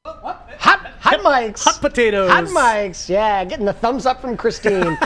Hot mics. Hot potatoes. Hot mics. Yeah, getting the thumbs up from Christine.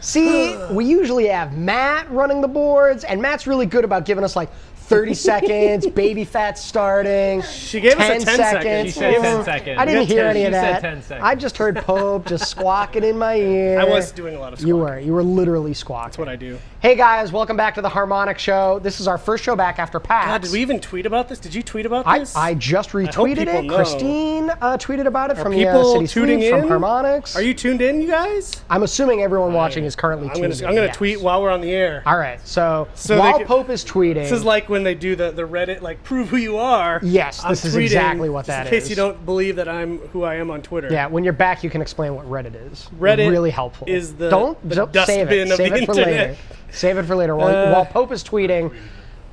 See, we usually have Matt running the boards, and Matt's really good about giving us like 30 seconds, baby fat starting. She gave us a 10 seconds. She said 10 seconds. I didn't hear any of that. She said 10 seconds. I just heard Pope just squawking in my ear. I was doing a lot of squawking. You were literally squawking. That's what I do. Hey guys, welcome back to the Harmonix Show. This is our first show back after PAX. God, did we even tweet about this? Did you tweet about this? I just retweeted people it. know. Christine tweeted about it from the people City tuning Sleeves, from in? Harmonix. Are you tuned in, you guys? I'm assuming everyone watching is currently tuned in. I'm gonna yes. tweet while we're on the air. All right, so So while they Pope is tweeting, This is like when they do the Reddit, like, prove who you are. Yes, I'm this is tweeting, exactly what just that in case is. you don't believe that I'm who I am on Twitter. yeah, when you're back, you can explain what Reddit is. Reddit really helpful. is the don't save dustbin it. of Save the it for internet. later. Save it for later. While Pope is tweeting,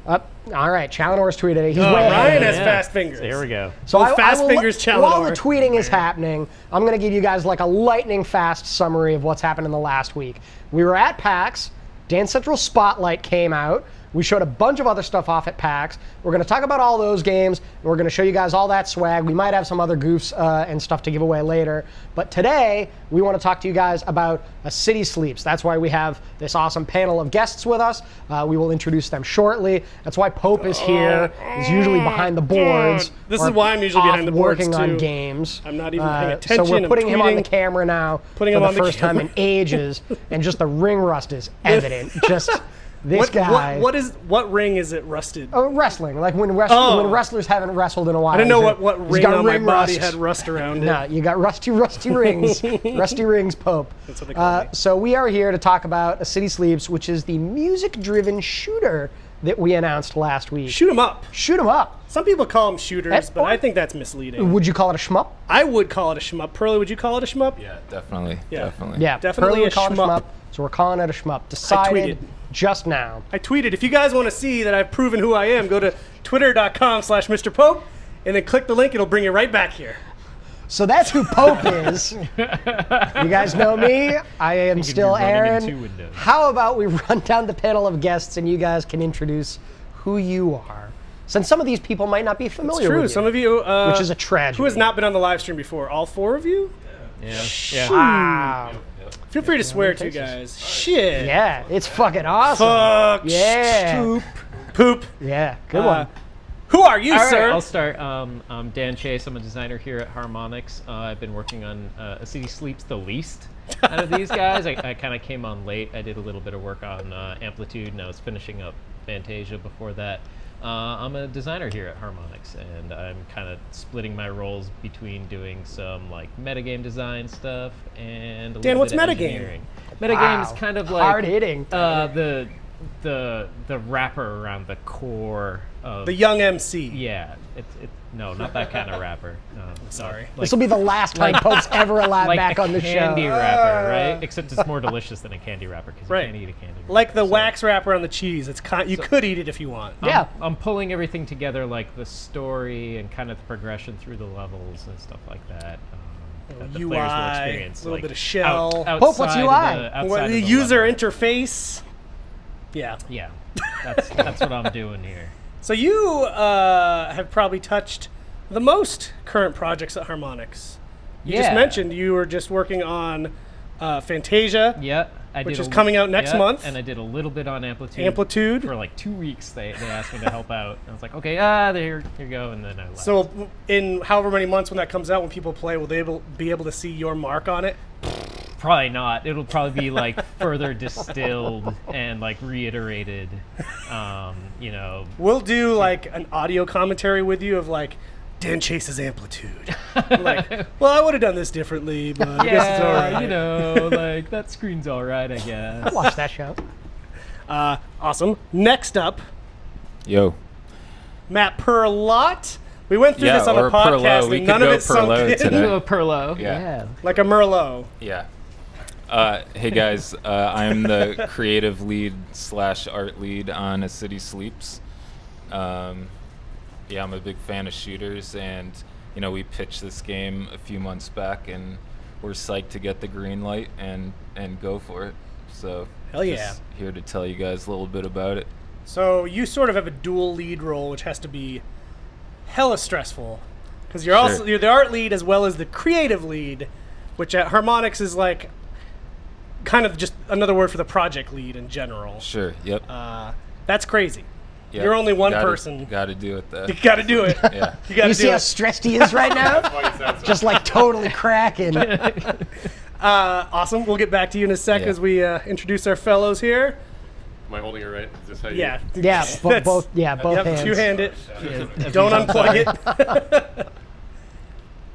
all right, Chalonor's tweeted it. He's way ahead. Ryan has Yeah. fast fingers. So here we go. So Fast fingers Challenor. while the tweeting is happening, I'm going to give you guys like a lightning fast summary of what's happened in the last week. We were at PAX. Dance Central Spotlight came out. We showed a bunch of other stuff off at PAX. We're going to talk about all those games, and we're going to show you guys all that swag. We might have some other goofs and stuff to give away later. But today, we want to talk to you guys about A City Sleeps. That's why we have this awesome panel of guests with us. We will introduce them shortly. That's why Pope is here. He's usually behind the boards. This or is why I'm usually off behind the boards, working on too. games. I'm not even paying attention. So we're I'm putting him on the tweeting. camera now Putting for him the on the first time in camera. ages, and just the ring rust is evident. Just this guy. What ring is it rusted? Wrestling, like when Oh. wrestlers haven't wrestled in a while. I didn't know He's what he's ring got on my ring body rust. had rust around it. No, you got rusty rings. Rusty rings, Pope. That's what they call me. So we are here to talk about A City Sleeps, which is the music-driven shooter that we announced last week. Shoot 'em up. Shoot 'em up. Some people call them shooters, but or- I think that's misleading. Would you call it a shmup? I would call it a shmup. Pearly, would you call it a shmup? Yeah, definitely. Yeah. Definitely. Yeah, Definitely Pearly would a call it shmup. So we're calling it a shmup. Decided tweeted. just now. I tweeted, if you guys want to see that I've proven who I am, go to twitter.com/Mr. Pope, and then click the link. It'll bring you right back here. So that's who Pope is. You guys know me. I am still running in Aaron. two windows. How about we run down the panel of guests and you guys can introduce who you are? Since some of these people might not be familiar True. with you. Some of you, which is a tragedy. who has not been on the live stream before? All four of you? Yeah. Wow. Feel free to swear too, guys. Shit. Yeah, it's fucking awesome. Fuck. Yeah. Poop. Yeah, good one. Who are you, All right, sir? I'll start. I'm Dan Chase. I'm a designer here at Harmonix. I've been working on A City Sleeps the least out of these guys. I kind of came on late. I did a little bit of work on Amplitude, and I was finishing up Fantasia before that. I'm a designer here at Harmonix, and I'm kind of splitting my roles between doing some like metagame design stuff and a Dan, little what's bit of metagame? engineering. Metagame is kind of like Hard hitting. the wrapper around the core of The young MC. yeah, it's no, not that kind of rapper. No, Sorry. like, This will be the last time Pope's ever allowed like back a on the show. candy wrapper, right? Except it's more delicious than a candy wrapper because Right. you can't eat a candy wrapper. Like the So wax wrapper on the cheese. It's you could eat it if you want. Yeah. I'm pulling everything together, like the story and kind of the progression through the levels and stuff like that. That the UI, players will experience. a little like, bit of shell. Pope, what's outside of UI? the- outside What, of the the user level. interface. Yeah. Yeah, that's what I'm doing here. So you have probably touched the most current projects at Harmonix. You just Yeah. mentioned you were just working on Fantasia. Yeah, I Which did is coming out next month. and I did a little bit on Amplitude. Amplitude. For like 2 weeks, they asked me to help out. I was like, okay, there you go, and then I left. So in however many months when that comes out, when people play, will they be able to see your mark on it? Probably not. It'll probably be like further distilled and like reiterated. You know, We'll do like an audio commentary with you of like Dan Chase's Amplitude. Like, well, I would have done this differently, but I guess it's all right. you know, like that screen's all right, I guess. Watch that show. Awesome. Next up, Yo. Matt Perlot. We went through Yeah, this on the or Perlot. podcast, We and could none of go it sunk Perlot in. today. You a Perlo. Yeah. Like a Merlot. Yeah. Hey guys, I'm the creative lead / art lead on A City Sleeps. Yeah, I'm a big fan of shooters, and you know we pitched this game a few months back, and we're psyched to get the green light and go for it. So Hell yeah. just here to tell you guys a little bit about it. So you sort of have a dual lead role, which has to be hella stressful. Because you're the art lead as well as the creative lead, which at Harmonix is like kind of just another word for the project lead in general. Sure. Yep. That's crazy. Yep. You're only one person. Got to do it though. You got to do it. Yeah. You got to You do see how it. stressed he is right now? Just like totally cracking. Awesome. We'll get back to you in a sec Yeah. as we introduce our fellows here. Am I holding it right? Is this how you? Yeah. Yeah, That's- both Yep, hands. two-handed. Don't unplug it.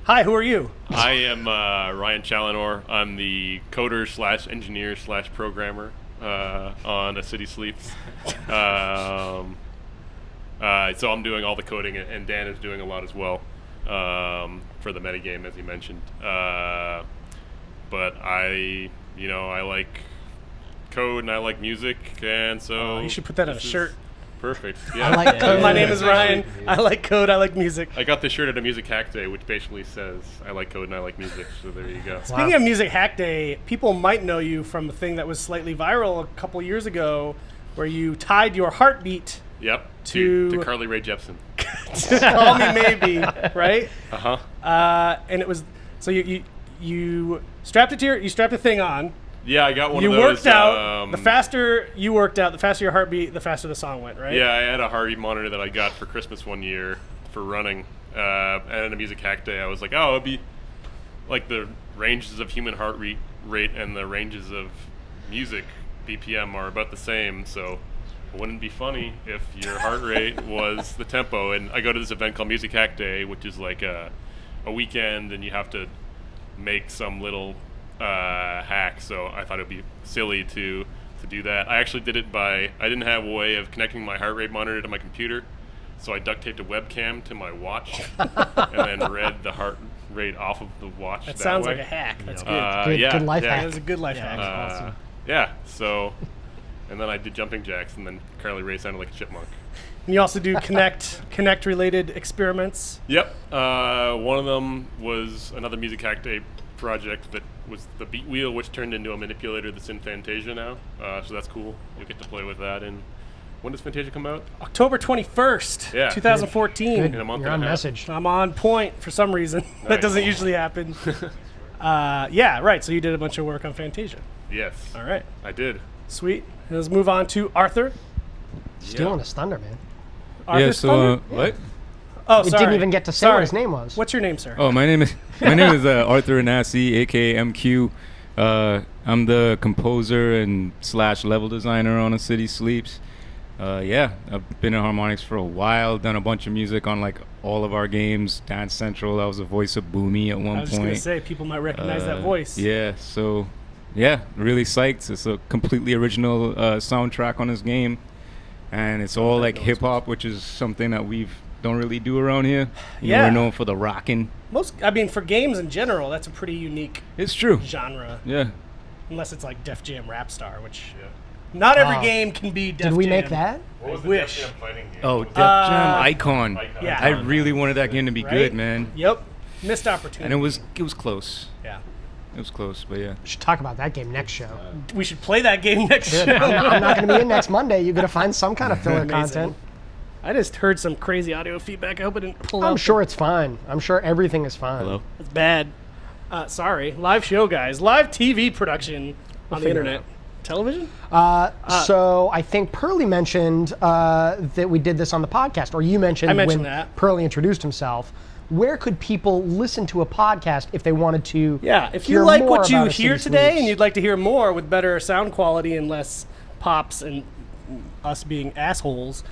Hi, who are you? I am Ryan Challenor. I'm the coder / engineer / programmer on A City Sleeps. So I'm doing all the coding, and Dan is doing a lot as well for the metagame, as he mentioned. But I like code and I like music, and so You should put that on a this is shirt. Perfect. Yeah. I like code. My name is Ryan. I like code. I like music. I got this shirt at a Music Hack Day, which basically says I like code and I like music. So there you go. Speaking of Music Hack Day, people might know you from a thing that was slightly viral a couple years ago, where you tied your heartbeat Yep. To- To Carly Rae Jepsen. to "Call Me Maybe," right? Uh huh. And it was so you strapped it to you strapped the thing on. Yeah, I got one You of those. worked out. The faster you worked out, the faster your heartbeat, the faster the song went, right? Yeah, I had a heart rate monitor that I got for Christmas one year for running. And at a Music Hack Day, I was like, oh, it'd be like the ranges of human heart rate and the ranges of music BPM are about the same. So wouldn't it be funny if your heart rate was the tempo? And I go to this event called Music Hack Day, which is like a weekend, and you have to make some little hack. So I thought it'd be silly to do that. I actually did it I didn't have a way of connecting my heart rate monitor to my computer, so I duct taped a webcam to my watch and then read the heart rate off of the watch. That that sounds way. like a hack. That's good. Yeah, good life yeah. hack. That is a good life hack. Awesome. Yeah, so, and then I did jumping jacks, and then Carly Rae sounded like a chipmunk. And you also do Connect related experiments. Yep, one of them was another Music Hack Day project that was the beat wheel, which turned into a manipulator that's in Fantasia now. So that's cool. You'll get to play with that. And when does Fantasia come out? October 21st, Yeah. 2014. In a month You're and on a half. message. I'm on point for some reason. That Nice. doesn't usually happen. Yeah, right. So you did a bunch of work on Fantasia. Yes, All right. I did. Sweet. Let's move on to Arthur. Stealing his thunder, man. Arthur's so Thunder? what? Oh, We sorry. didn't even get to say Sorry. what his name was. What's your name, sir? Oh, my name is Arthur Anassi, aka MQ. I'm the composer and / level designer on A City Sleeps. Yeah, I've been in Harmonix for a while. Done a bunch of music on like all of our games. Dance Central. I was the voice of Boomy at one I was just point. gonna say people might recognize that voice. Yeah, so yeah, really psyched. It's a completely original soundtrack on this game, and it's all like hip hop, which is something that we don't really do around here. You know, Yeah. we're known for the rocking. For games in general, that's a pretty unique It's true. genre. Yeah. Unless it's like Def Jam Rap Star, which not every Wow. game can be Def Jam. Did we make that? What was the Wish. Def Jam fighting game? Oh, Def Jam Icon. Yeah. I really wanted that game to be Right? good, man. Yep. Missed opportunity. And it was close. Yeah. It was close, but yeah. We should talk about that game next show. We should play that game next Dude, show. I'm not going to be in next Monday. You're going to find some kind of filler Amazing. content. I just heard some crazy audio feedback. I hope it didn't pull out. I'm sure it's fine. I'm sure everything is fine. Hello? It's bad. Sorry. Live show, guys. Live TV production on the figure it internet. out. Television? So I think Pearly mentioned that we did this on the podcast, or you mentioned, I mentioned when that. Pearly introduced himself. Where could people listen to a podcast if they wanted to? Yeah. If hear you like more what you about A City hear today Sleeps? and you'd like to hear more with better sound quality and less pops and us being assholes,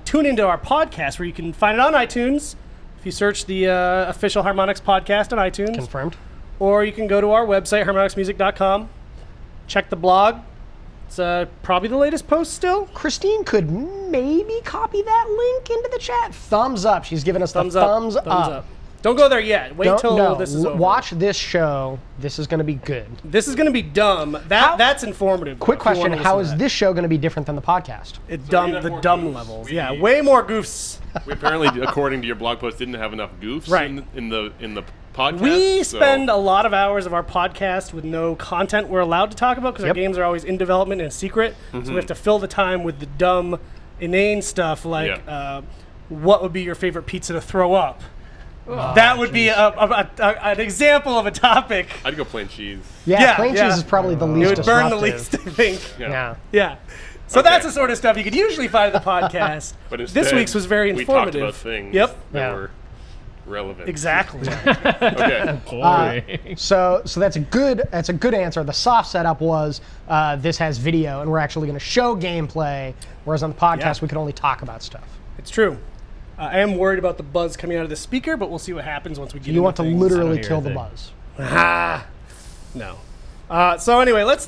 tune into our podcast where you can find it on iTunes. If you search the official Harmonix podcast on iTunes. Confirmed. Or you can go to our website, harmonixmusic.com. Check the blog. It's probably the latest post still. Christine could maybe copy that link into the chat. Thumbs up. She's giving us Thumbs the up. thumbs up. Don't go there yet. Wait Don't- till no, this is over. Watch this show. This is going to be good. This is going to be dumb. That's informative. Quick if you question: wanna How listen is to that. this show going to be different than the podcast? It's So dumb. we have The more dumb goofs. levels. We- Yeah, way more goofs. We apparently, according to your blog post, didn't have enough goofs Right. in the podcast. We so- spend a lot of hours of our podcast with no content we're allowed to talk about because Yep. our games are always in development and secret. So we have to fill the time with the dumb, inane stuff like Yeah. what would be your favorite pizza to throw up? That would be an example of a topic. I'd go plain cheese. Yeah, plain cheese is probably the least It would burn the disruptive. least, I think. Yeah. Yeah. So Okay. that's the sort of stuff you could usually find at the podcast. But instead, this week's was very informative. We talked about things Yep. that were relevant. Exactly. Okay. Boring. So that's a good answer. The soft setup was this has video, and we're actually going to show gameplay, whereas on the podcast we could only talk about stuff. It's true. I am worried about the buzz coming out of the speaker, but we'll see what happens once we get You want to things. literally hear kill a the thing. buzz. No. So anyway, let's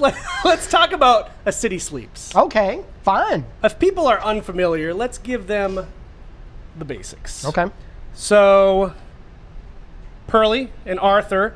talk about A City Sleeps. Okay, fine. If people are unfamiliar, let's give them the basics. Okay. So, Pearly and Arthur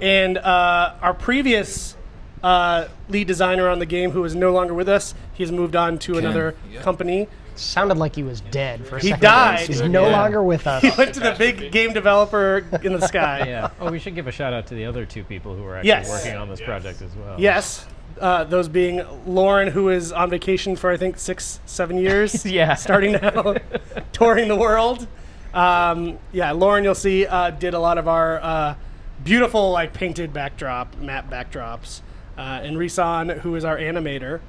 and our previous lead designer on the game, who is no longer with us, he's moved on to another company. Sounded like he was dead for a He second. died. He's no longer with us. He went to the big game developer in the sky. Yeah. Oh, we should give a shout out to the other two people who were actually working on this project as well. Yes. Those being Lauren, who is on vacation for, I think, 6-7 years. Yeah. Starting now, touring the world. Lauren, you'll see, did a lot of our beautiful, like, painted map backdrops. And Risan, who is our animator,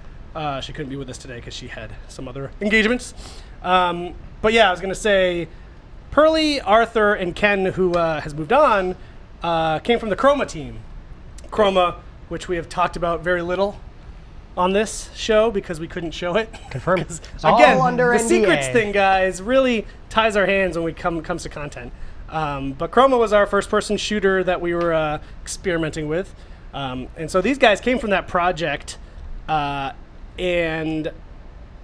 she couldn't be with us today because she had some other engagements. But yeah, I was going to say, Pearly, Arthur, and Ken, who has moved on, came from the Chroma team. Chroma, which we have talked about very little on this show because we couldn't show it. Confirmed. 'Cause, It's all again, under the NDA. secrets thing, guys, really ties our hands when we comes to content. But Chroma was our first-person shooter that we were experimenting with. And so these guys came from that project, and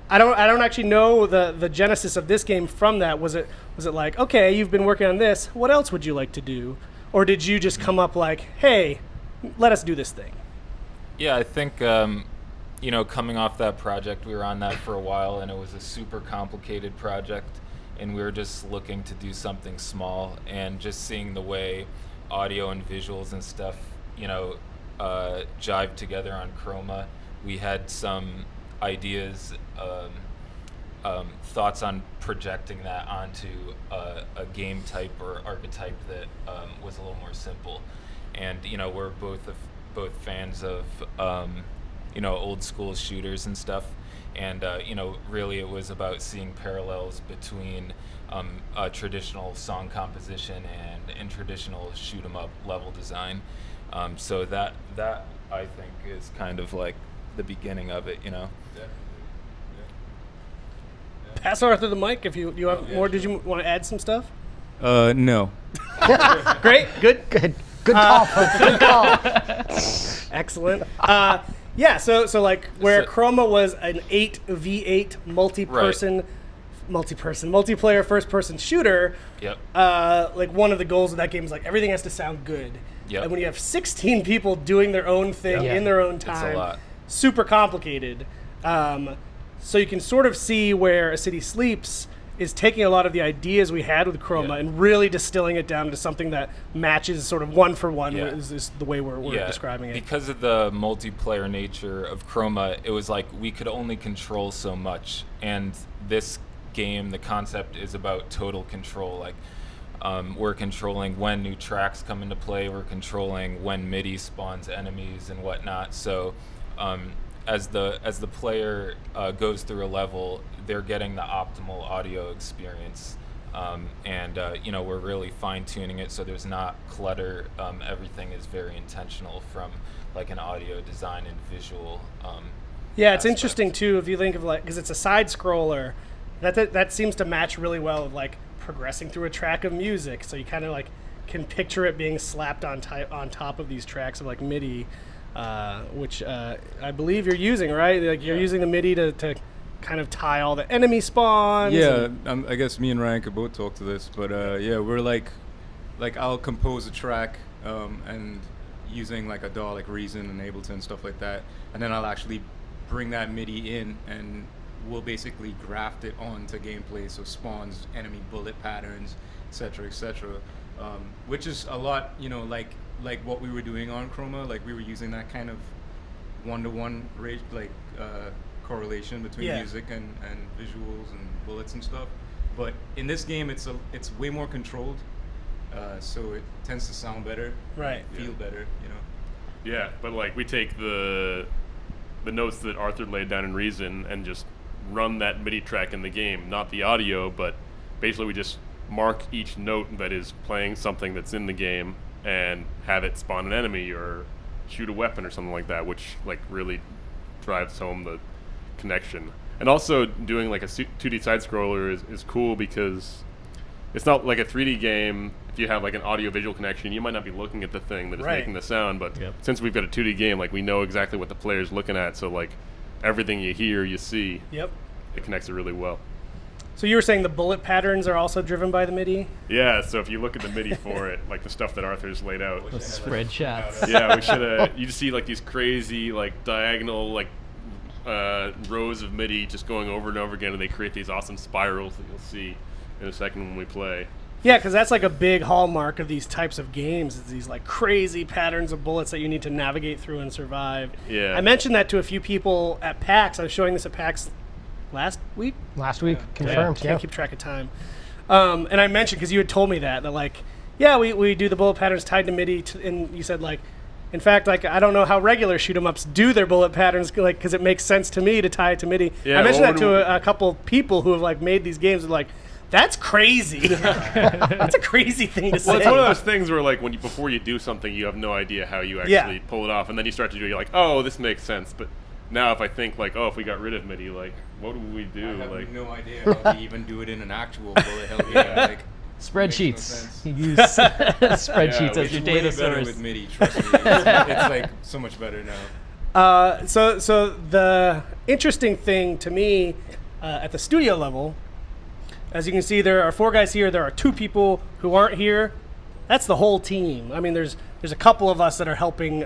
I don't actually know the genesis of this game from that. Was it like, okay, you've been working on this, what else would you like to do? Or did you just come up like, hey, let us do this thing? Yeah, I think coming off that project, we were on that for a while, and it was a super complicated project, and we were just looking to do something small, and just seeing the way audio and visuals and stuff, jive together on Chroma. We had some ideas, thoughts on projecting that onto a game type or archetype that was a little more simple. And we're both fans of old school shooters and stuff. And really it was about seeing parallels between traditional song composition and traditional shoot 'em up level design. So that I think is kind of like the beginning of it, Pass Arthur the mic if you have more. Did you want to add some stuff? No. Great, good. Good call, folks. Good call. Excellent. So like where Chroma was an 8v8 multiplayer first-person shooter. Yep. Like one of the goals of that game is like everything has to sound good. Yep. And when you have 16 people doing their own thing in their own time, a lot. super complicated. So you can sort of see where A City Sleeps is taking a lot of the ideas we had with Chroma and really distilling it down to something that matches sort of one for one is the way we're describing it. Because of the multiplayer nature of Chroma, it was like we could only control so much. And this game, the concept is about total control. Like we're controlling when new tracks come into play. We're controlling when MIDI spawns enemies and whatnot. So as the player goes through a level, they're getting the optimal audio experience, and we're really fine-tuning it so there's not clutter. Everything is very intentional from like an audio design and visual. It's aspect. interesting too if you think of like because it's a side scroller, that seems to match really well with like progressing through a track of music. So you kind of like can picture it being slapped on top of these tracks of like MIDI. Which I believe you're using, right? Like you're using the MIDI to kind of tie all the enemy spawns. Yeah, I guess me and Ryan could both talk to this, but we're like I'll compose a track and using like a DAW like Reason and Ableton and stuff like that, and then I'll actually bring that MIDI in and we'll basically graft it onto gameplay, so spawns, enemy bullet patterns, etc., which is a lot, like what we were doing on Chroma. Like we were using that kind of one-to-one correlation between music and visuals and bullets and stuff. But in this game, it's way more controlled. so it tends to sound better, Right. feel better, you know. Yeah, but like we take the notes that Arthur laid down in Reason and just run that MIDI track in the game, not the audio, but basically we just mark each note that is playing something that's in the game and have it spawn an enemy or shoot a weapon or something like that, which like really drives home the connection. And also doing like a 2D side scroller is cool because it's not like a 3D game. If you have like an audio visual connection, you might not be looking at the thing that is Right. making the sound, but Yep. since we've got a 2D game, like we know exactly what the player's looking at, so like everything you hear, you see, Yep. it connects it really well. So you were saying the bullet patterns are also driven by the MIDI? Yeah, so if you look at the MIDI for it, like the stuff that Arthur's laid out, Those spread shots. yeah, we should have. You just see like these crazy like diagonal like rows of MIDI just going over and over again, and they create these awesome spirals that you'll see in a second when we play. Yeah, because that's like a big hallmark of these types of games, is these like crazy patterns of bullets that you need to navigate through and survive. Yeah. I mentioned that to a few people at PAX. I was showing this at PAX last week. Last week, confirmed. Can't keep track of time. And I mentioned, because you had told me that like, yeah, we do the bullet patterns tied to MIDI, and you said like, in fact, like I don't know how regular shoot 'em ups do their bullet patterns, like because it makes sense to me to tie it to MIDI. Yeah, I mentioned well, that to a couple people who have like made these games, and like, that's crazy. That's a crazy thing to say. Well, it's one of those things where like when before you do something, you have no idea how you actually pull it off, and then you start to do it, you're like, oh, this makes sense. But now if I think like, oh, if we got rid of MIDI, like, what would we do? I have Like, no idea how they even do it in an actual bullet hell game. Like, Spreadsheets. sense. You use spreadsheets Yeah, as your it's way data better source. with MIDI, trust me. It's like so much better now. So the interesting thing to me at the studio level, as you can see, there are 4 guys here. There are 2 people who aren't here. That's the whole team. I mean, there's a couple of us that are helping.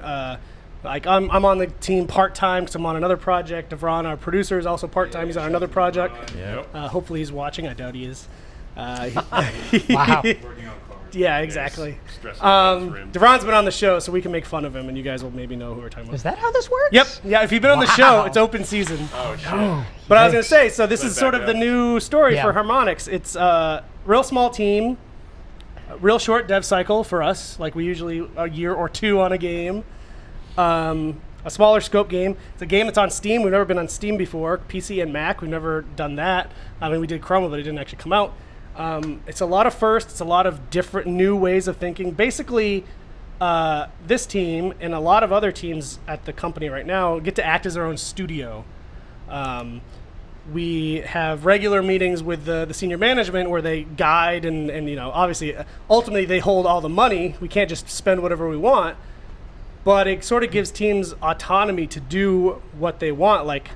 Like I'm on the team part-time because I'm on another project. Devron, our producer, is also part-time. He's on another project. Yeah. Hopefully he's watching. I doubt he is. Wow. Working on cars. Yeah, exactly. stressing about his rim. Devron's been on the show, so we can make fun of him, and you guys will maybe know who we're talking about. Is that how this works? Yep. Yeah, if you've been on the show, Wow. it's open season. Oh shit. But I was going to say, so this Let is it sort back of the up. new story Yeah. for Harmonix. It's a real small team, a real short dev cycle for us, like we usually a year or 2 on a game. A smaller scope game. It's a game that's on Steam. We've never been on Steam before. PC and Mac, we've never done that. I mean, we did Chroma, but it didn't actually come out. It's a lot of firsts. It's a lot of different new ways of thinking. Basically, this team and a lot of other teams at the company right now get to act as their own studio. We have regular meetings with the senior management where they guide and you know, obviously, ultimately they hold all the money. We can't just spend whatever we want. But it sort of gives teams autonomy to do what they want. Like,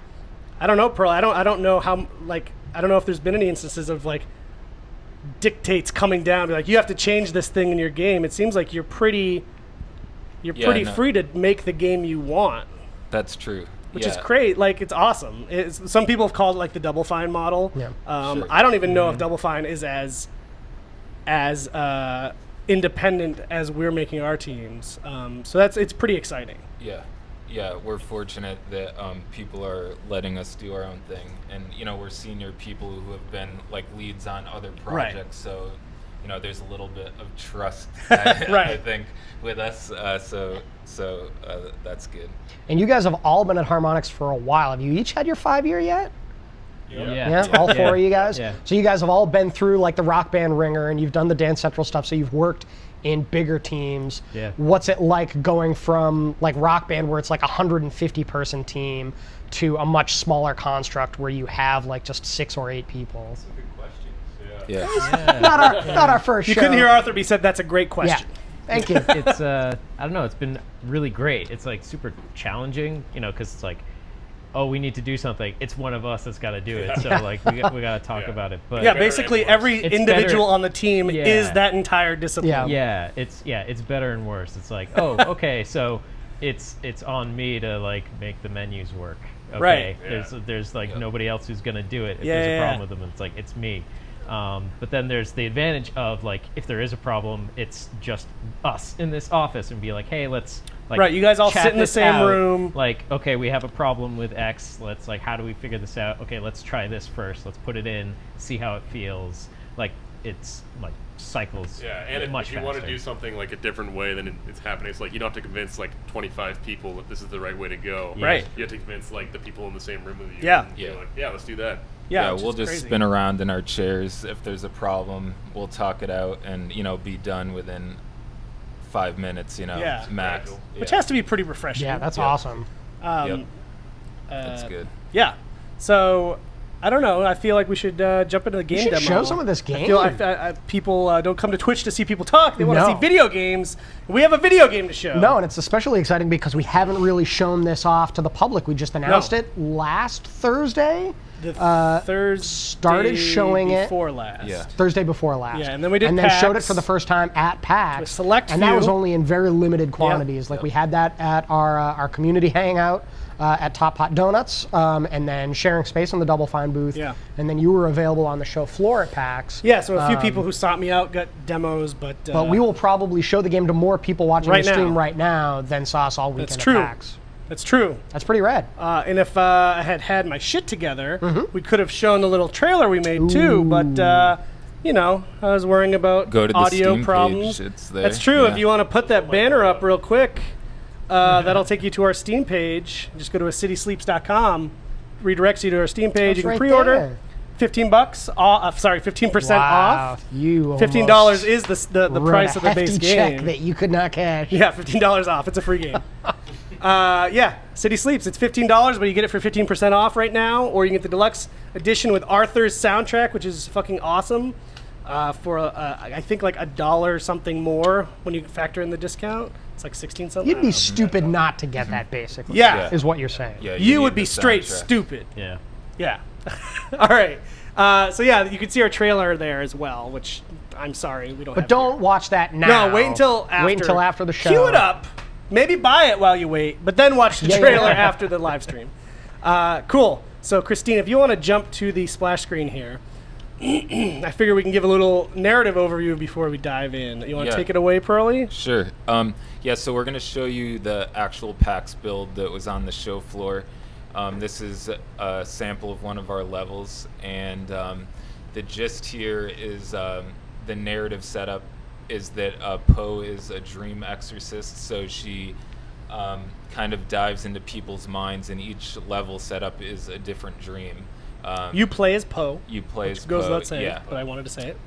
I don't know, Pearl. I don't know how. Like, I don't know if there's been any instances of like dictates coming down, be like, you have to change this thing in your game. It seems like you're pretty Yeah, no. free to make the game you want, That's true. which is great. Like, it's awesome. Some people have called it like the Double Fine model. Yeah. Sure. I don't even know if Double Fine is as independent as we're making our teams. So it's pretty exciting. Yeah, we're fortunate that people are letting us do our own thing, and you know, we're senior people who have been like leads on other Right. projects, so you know, there's a little bit of trust, I Right. think, with us. So that's good. And you guys have all been at Harmonix for a while. Have you each had your 5-year yet? Yeah. Yeah, all 4 of you guys? Yeah. So you guys have all been through like the Rock Band ringer, and you've done the Dance Central stuff, so you've worked in bigger teams. Yeah. What's it like going from like Rock Band, where it's like a 150-person team, to a much smaller construct where you have like just 6 or 8 people? Yeah. Not our first You show. couldn't hear Arthur, but he said that's a great Yeah. question. Thank you. It's I don't know, it's been really great. It's like super challenging, you know, because it's like, oh, we need to do something. It's one of us that's got to do it. So like we got to talk Yeah. about it. But Yeah, Better basically and worse. every It's individual better. on the team Yeah. is that entire discipline. Yeah. it's better and worse. It's like, oh, okay, so it's on me to like make the menus work. Okay. Right. Yeah. There's like nobody else who's gonna do it. If Yeah, there's a yeah, problem yeah. with them, it's like it's me. But then there's the advantage of like if there is a problem, it's just us in this office and be like, hey, let's like Right, you guys all chat sit in the this same out. room. Like, okay, we have a problem with X. Let's like, how do we figure this out? Okay, let's try this first. Let's put it in, see how it feels. Like it's like cycles. Yeah, and much if you want to faster. do something like a different way than it's happening, it's like you don't have to convince like 25 people that this is the right way to go. Right. You have to convince like the people in the same room with you. Yeah. And be Yeah. like, yeah, let's do that. Yeah, we'll just crazy. spin around in our chairs. If there's a problem, we'll talk it out and be done within 5 minutes. Yeah. max. Cool. Which has to be pretty refreshing. Yeah, that's Yep. awesome. Yep. That's good. Yeah. So, I don't know. I feel like we should jump into the game should demo. show some of this I feel game. people don't come to Twitch to see people talk. They want to No. see video games. We have a video game to show. No, and it's especially exciting because we haven't really shown this off to the public. We just announced it last Thursday. The Thursday started showing it before last. Yeah. Thursday before last. Yeah, and then we did And then showed it PAX. for the first time at PAX. A select and that was few. only in very limited quantities. Like Yep. we had that at our community hangout at Top Hot Donuts, and then sharing space on the Double Fine booth. Yeah. And then you were available on the show floor at PAX. Yeah, so a few people who sought me out got demos, but But we will probably show the game to more people watching Right the stream now. right now than saw us all weekend That's at true. PAX. That's true. That's pretty rad. And if I had my shit together, Mm-hmm. we could have shown the little trailer we made too. But I was worrying about Go to the audio Steam problems. page. It's there. That's true. Yeah. If you want to put that banner up real quick, that'll take you to our Steam page. Just go to acitysleeps.com, redirects you to our Steam page. That's You can right pre-order. there. $15 off. Sorry, 15% Wow, off. you $15 almost is the wrote price a of the base hefty game. check that you could not cash. Yeah, $15 off. It's a free game. City Sleeps. It's $15, but you get it for 15% off right now, or you can get the deluxe edition with Arthur's soundtrack, which is fucking awesome, for I think like $1 something more when you factor in the discount. It's like 16 something. You'd be stupid not to get that, basically. Yeah. Is what you're saying. Yeah, You need would be the straight soundtrack. stupid. Yeah. Yeah. All right. So yeah, you can see our trailer there as well, which I'm sorry we don't. But have don't here. watch that now. No, wait until after. Wait until after the show. Cue it up. Maybe buy it while you wait, but then watch the Yeah, trailer yeah. after the live stream. Cool. So, Christine, if you want to jump to the splash screen here, I figure we can give a little narrative overview before we dive in. You want to Yeah. take it away, Pearly? Sure. So we're going to show you the actual PAX build that was on the show floor. This is a sample of one of our levels, and the gist here is the narrative setup is that Poe is a dream exorcist, so she kind of dives into people's minds, and each level setup is a different dream. You play as Poe. You play Which as goes Poe, without saying, yeah. but I wanted to say it.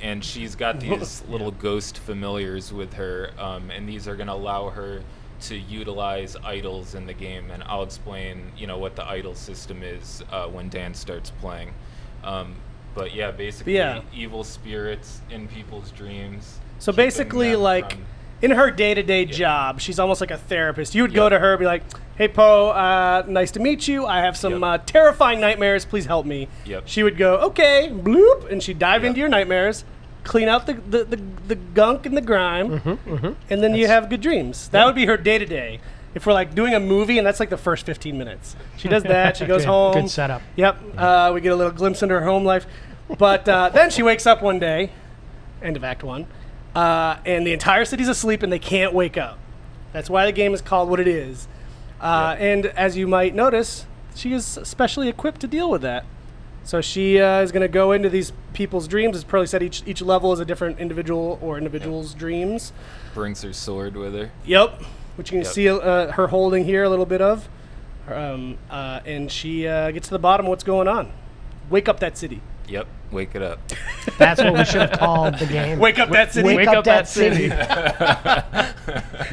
And she's got these little ghost familiars with her, and these are going to allow her to utilize idols in the game. And I'll explain, what the idol system is when Dan starts playing. But yeah, basically, evil spirits in people's dreams. So keeping basically, them like, from- in her day-to-day job, she's almost like a therapist. You would go to her and be like, hey, Poe, nice to meet you. I have some terrifying nightmares. Please help me. Yep. She would go, okay, bloop, and she'd dive Yep. into your nightmares, clean out the gunk and the grime, and then you have good dreams. That would be her day-to-day. If we're, like, doing a movie, and that's, like, the first 15 minutes. She does that. She goes home. Good setup. Yep. We get a little glimpse into her home life. But then she wakes up one day, end of Act 1, and the entire city's asleep and they can't wake up. That's why the game is called what it is. And as you might notice, she is specially equipped to deal with that. So she is going to go into these people's dreams. As Pearly said, each level is a different individual or individual's dreams. brings her sword with her. Yep. Which you can Yep. see her holding here a little bit of. And she gets to the bottom of what's going on. Wake up that city. Yep, wake it up. That's what we should have called the game. Wake up that city. Wake up that city.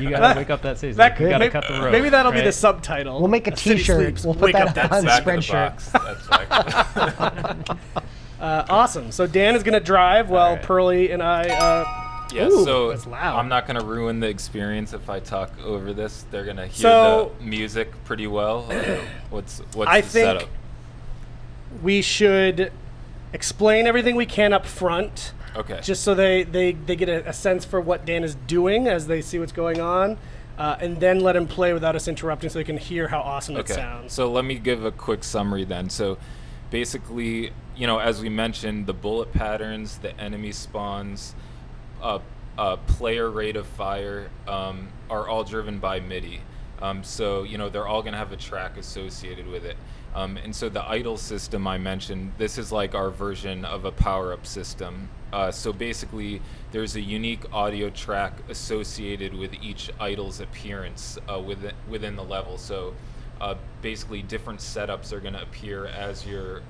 You gotta wake up that city. That You gotta maybe, cut the rope. maybe that'll be the right? subtitle. We'll make a City T-shirt. Sleeps, We'll put Wake that Up That on Back of the Spreadshirt. box. That's like Awesome. So Dan is going to drive while right. Pearly and I... Yeah, Ooh, so that's loud. I'm not going to ruin the experience if I talk over this. They're going to hear So- the music pretty well. What's I the think setup? we should explain everything we can up front, Okay. just so they get a sense for what Dan is doing as they see what's going on, and then let him play without us interrupting so they can hear how awesome it Okay. sounds. So let me give a quick summary then. So basically, as we mentioned, the bullet patterns, the enemy spawns, player rate of fire are all driven by MIDI. So they're all going to have a track associated with it. And so the idle system I mentioned, this is like our version of a power-up system. So basically, there's a unique audio track associated with each idle's appearance within the level. So basically, different setups are going to appear as you're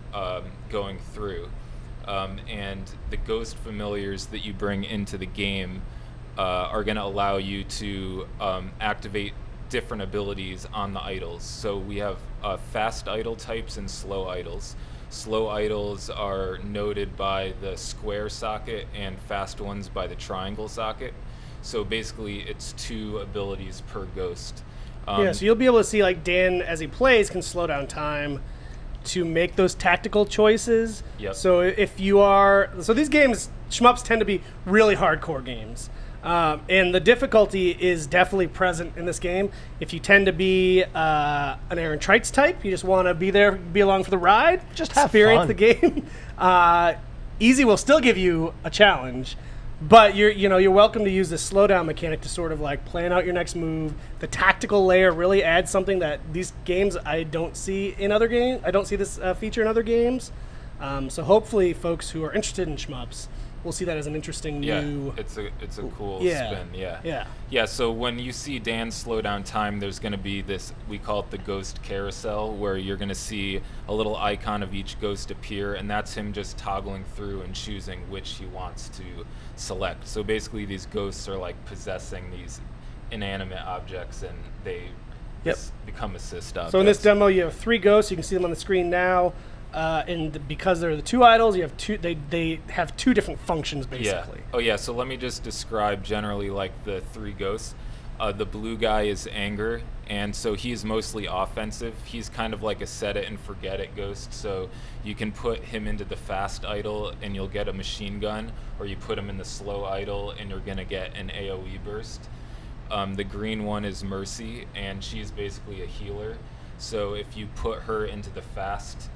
going through. And the ghost familiars that you bring into the game are going to allow you to activate different abilities on the idols. So we have fast idol types and slow idols. Slow idols are noted by the square socket and fast ones by the triangle socket. So basically it's 2 abilities per ghost. Yeah, so you'll be able to see, like, Dan, as he plays, can slow down time to make those tactical choices. Yep. So if you are... So these games, shmups tend to be really hardcore games. And the difficulty is definitely present in this game. If you tend to be an Aaron Trites type, you just want to be there, be along for the ride, Just have experience fun. the game. Easy will still give you a challenge, but you're welcome to use the slowdown mechanic to sort of like plan out your next move. The tactical layer really adds something that these games I don't see in other games. I don't see this feature in other games. So hopefully, folks who are interested in shmups, we'll see that as an interesting new... it's a cool Yeah. spin. Yeah. Yeah, so when you see Dan slow down time, there's going to be this, we call it the ghost carousel, where you're going to see a little icon of each ghost appear, and that's him just toggling through and choosing which he wants to select. So basically these ghosts are like possessing these inanimate objects, and they become assist objects. So in this demo, you have 3 ghosts. You can see them on the screen now. And because they're the 2 idols, you have they have 2 different functions, basically. Yeah. Oh yeah, so let me just describe generally like the 3 ghosts. The blue guy is anger, and so he's mostly offensive. He's kind of like a set it and forget it ghost, so you can put him into the fast idol and you'll get a machine gun, or you put him in the slow idol and you're gonna get an AoE burst. The green one is Mercy, and she's basically a healer, so if you put her into the fast,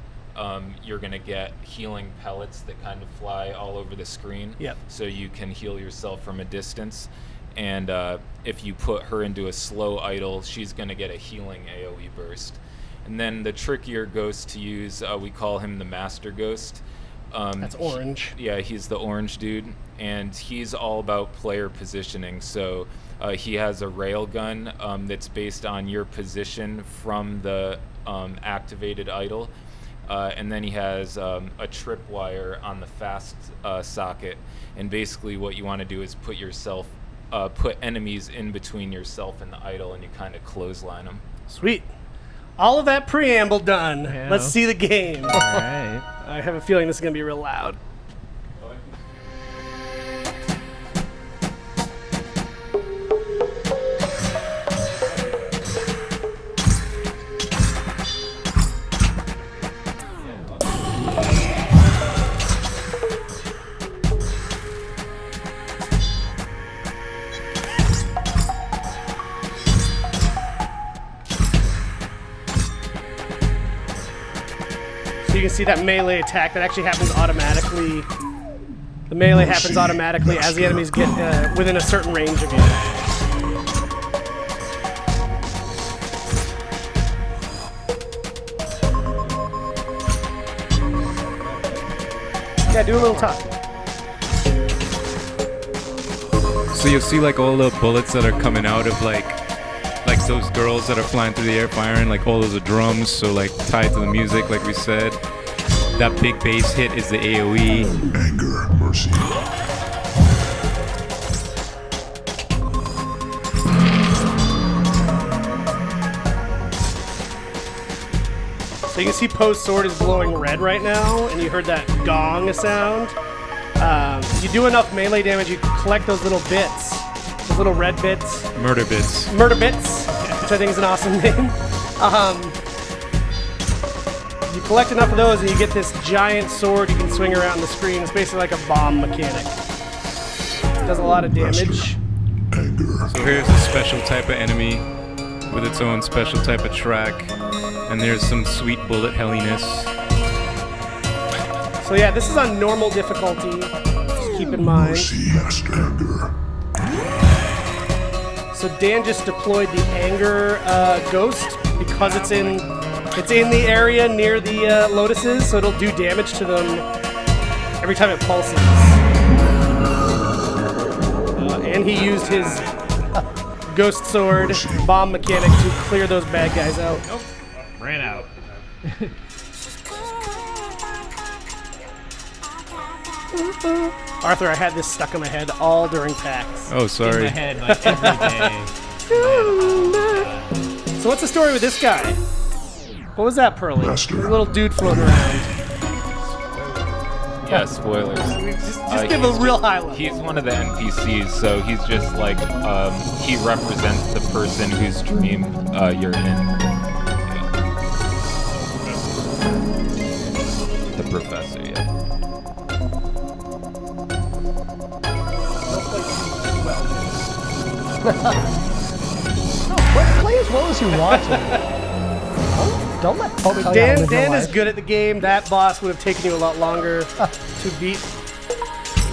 you're going to get healing pellets that kind of fly all over the screen. Yep. So you can heal yourself from a distance. And if you put her into a slow idol, she's going to get a healing AoE burst. And then the trickier ghost to use, we call him the Master Ghost. That's orange. He's the orange dude. And he's all about player positioning. So he has a railgun that's based on your position from the activated idol. And then he has a tripwire on the fast socket, and basically what you want to do is put enemies in between yourself and the idol, and you kind of clothesline them. Sweet. All of that preamble done. Yeah. Let's see the game. All right. I have a feeling this is going to be real loud. So you can see that melee attack that actually happens automatically. The melee happens automatically as the enemies get within a certain range of you. Yeah, do a little talk. So you'll see like all the bullets that are coming out of like those girls that are flying through the air firing, like all those are drums, so like tied to the music, like we said. That big bass hit is the AoE. Anger, mercy. So you can see Poe's sword is glowing red right now, and you heard that gong sound. You do enough melee damage, you collect those little bits, those little red bits. Murder bits. Murder bits, which I think is an awesome name. You collect enough of those, and you get this giant sword you can swing around the screen. It's basically like a bomb mechanic. It does a lot of damage. Anger. So here's a special type of enemy with its own special type of track, and there's some sweet bullet helliness. So yeah, this is on normal difficulty. Just keep in mind. Mercy, master. Anger. So Dan just deployed the anger ghost because it's in It's in the area near the lotuses, so it'll do damage to them every time it pulses. And he used his ghost sword bomb mechanic to clear those bad guys out. Nope. Ran out. Arthur, I had this stuck in my head all during PAX. Oh, In sorry. my head, like every day. So what's the story with this guy? What was that, Pearly? Master. There's a little dude floating around. Yeah, spoilers. Just give a real high level. He's one of the NPCs, so he's just like he represents the person whose dream you're in. Yeah. The professor, yeah. Play as well as you want to. Don't let Pope tell you how to live your Dan is life. good at the game. That boss would have taken you a lot longer to beat.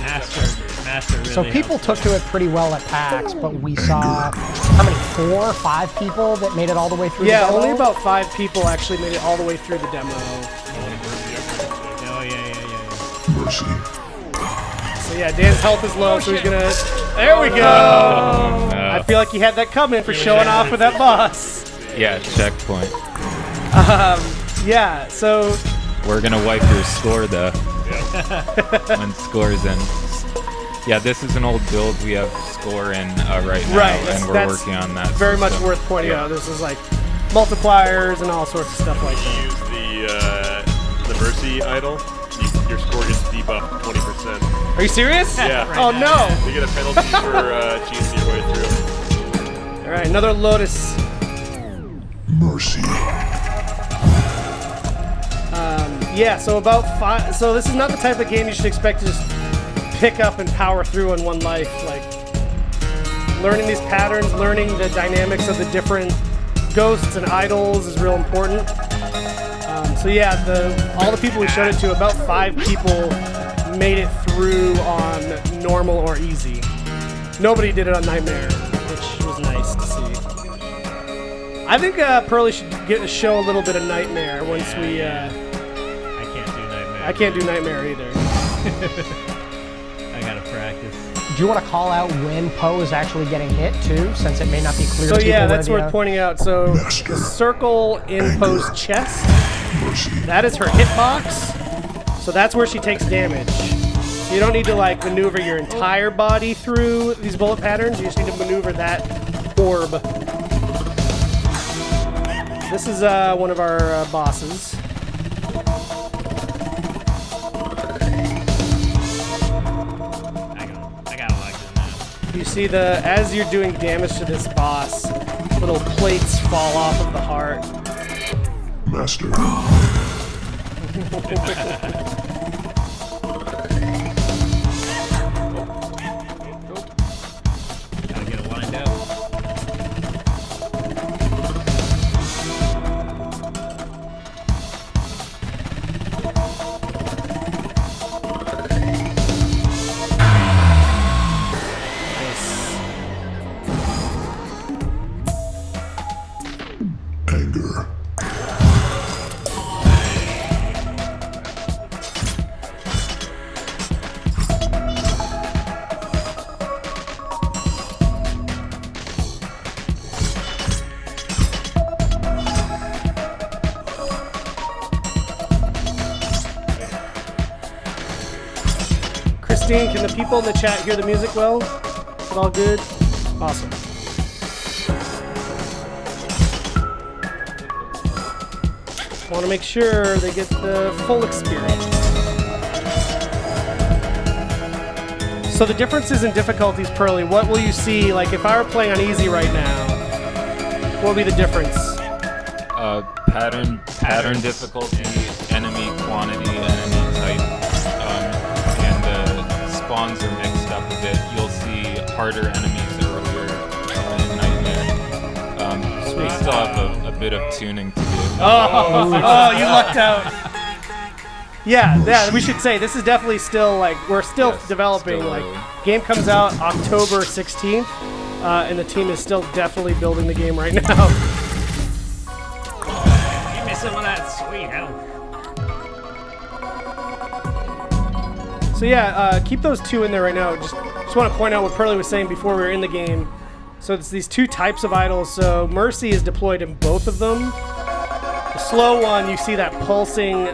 Master really So people helped. took to it pretty well at PAX, but we saw how many 4 or 5 people that made it all the way through. Yeah, the demo? only about 5 people actually made it all the way through the demo. Oh, yeah. Mercy. So yeah, Dan's health is low, so he's gonna. There we go. I feel like he had that coming for showing off with that boss. Yeah, checkpoint. Yeah, so We're gonna wipe your score though. When score's in. Yeah, this is an old build. We have score in right now, Right, and we're that's working on that. very much system. worth pointing Yeah. out. This is like multipliers and all sorts of stuff like that. Use the Mercy idol. Your score gets debuffed 20%. Are you serious? Yeah. Oh no! You get a penalty for cheesing your way through. All right, another Lotus. Mercy. Yeah, so about 5. So this is not the type of game you should expect to just pick up and power through in one life. Like learning these patterns, learning the dynamics of the different ghosts and idols is real important. So yeah, all the people we showed it to, about 5 people made it through on normal or easy. Nobody did it on Nightmare, which was nice to see. I think Pearly should show a little bit of Nightmare once we. I can't do Nightmare. I can't do Nightmare either. I gotta practice. Do you want to call out when Poe is actually getting hit too, since it may not be clear So to people yeah, where that's the, worth pointing out. So Master. the circle in Poe's chest, Mercy. that is her hitbox. So that's where she takes damage. So you don't need to like maneuver your entire body through these bullet patterns. You just need to maneuver that orb. This is one of our bosses. I gotta like doing that. You see as you're doing damage to this boss, little plates fall off of the heart. Master. Gotta get it lined up. Anger. Christine, can the people in the chat hear the music well? Is it all good? Awesome. Want to make sure they get the full experience. So the differences in difficulties, Pearly, what will you see? Like if I were playing on easy right now, what would be the difference? Pattern difficulty, enemy quantity, enemy type, and the spawns are mixed up a bit. You'll see harder enemies earlier in Nightmare. We still have a bit of tuning to do. Oh, you lucked out. Yeah, we should say this is definitely still like we're still Yes, developing. still Like early. game comes out October 16th, and the team is still definitely building the game right now. You missed some of that sweet health. So yeah, keep those two in there right now. Just want to point out what Pearly was saying before we were in the game. So it's these two types of idols. So Mercy is deployed in both of them. The slow one, you see that pulsing